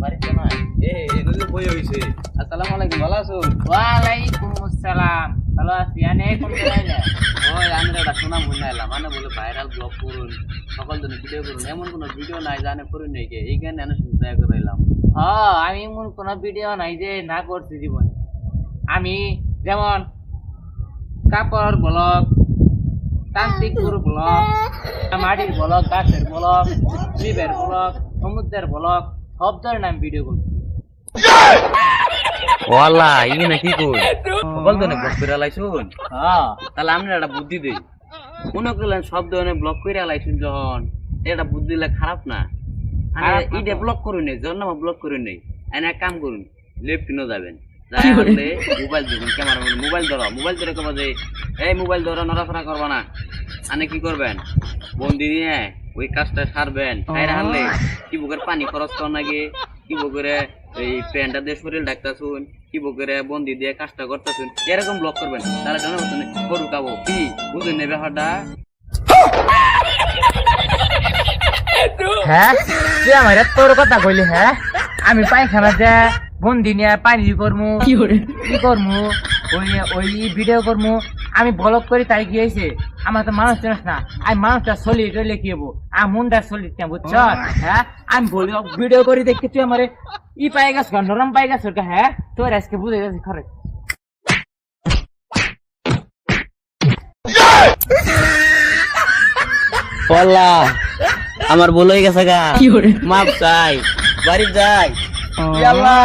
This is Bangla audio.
বাড়িতে না বই হইছে। আসসালামু আলাইকুম, ভালো আছো? ওয়ালাইকুম আসসালাম, ভালো আছি। আনে কোন জায়গা? ওই আমি একটা শোনা মনে এলাম, মানে বলে ভাইরাল ব্লগ করুন, সকল জন্য ভিডিও করুন, এমন কোনো ভিডিও নাই জানে করুন নাকি, এইখানে আমি শুনতে করে এলাম। আমি এমন কোনো ভিডিও নাই যে না করছি জীবনে। আমি যেমন কাপড় ব্লগ, তান্ত্রিক গুরু ব্লগ, মাটির ব্লগ, গাছের ব্লগ, দ্বীপের ব্লগ, সমুদ্রের ব্লগ, সব ধরনের আমি ভিডিও করছি। ওয়াল্লা ইনি নাকি কই সকল জন্য ব্লগ করে লাইছুন। হ্যাঁ, তাহলে আমি একটা বুদ্ধি দেই, মনে করলেন সব ধরনের ব্লগ করে লাইছুন যখন, এটা বুদ্ধি দিলে খারাপ না। ইটা ব্লগ করুন নেই, জন্য ব্লগ করুন নেই, এক কাম করুন, লেফট কিনো যাবেন, মোবাইল দিবেন, ক্যামেরা মোবাইল ধরে কবা যে এই মোবাইল ধরে নড়াচড়া করবা না। আনে কি করবেন, বন্দি নিয়ে ওই কাজটা সারবেন, খাইরা হারলে কি বুকের পানি খরচ কর নাকি, কি বুকের এই প্যান্টটা দিয়ে শরীর ডাকতেছুন, কি বুকের বন্দি দিয়ে কাজটা করতেছুন, এরকম ব্লগ করবেন। তাহলে জানো গরু খাবো কি বুঝেন নেই ব্যাপারটা? হ্যাঁ তুই আমার তোর কথা কইলি। হ্যাঁ আমি পায়খানা যে বন্দি নিয়ে পানি করমু, কি করমু, ওই ভিডিও করমু, আমি ব্লগ করি, তাই কি হয়েছে? আমার তো মানুষ জানিস না, আমি মানুষটা চলি টলি কি হবো, আমি মনটা চলি বুঝছ? হ্যাঁ আমি বলি ভিডিও করি দেখি তুই আমার ই পাই গেছ, নরম পাই গেছ। হ্যাঁ তোর আজকে বুঝে গেছি খরে। ওয়াল্লা আমার ভুল হয়ে গেছে গা, মাপ চাই, বাড়ি যাই। আল্লাহ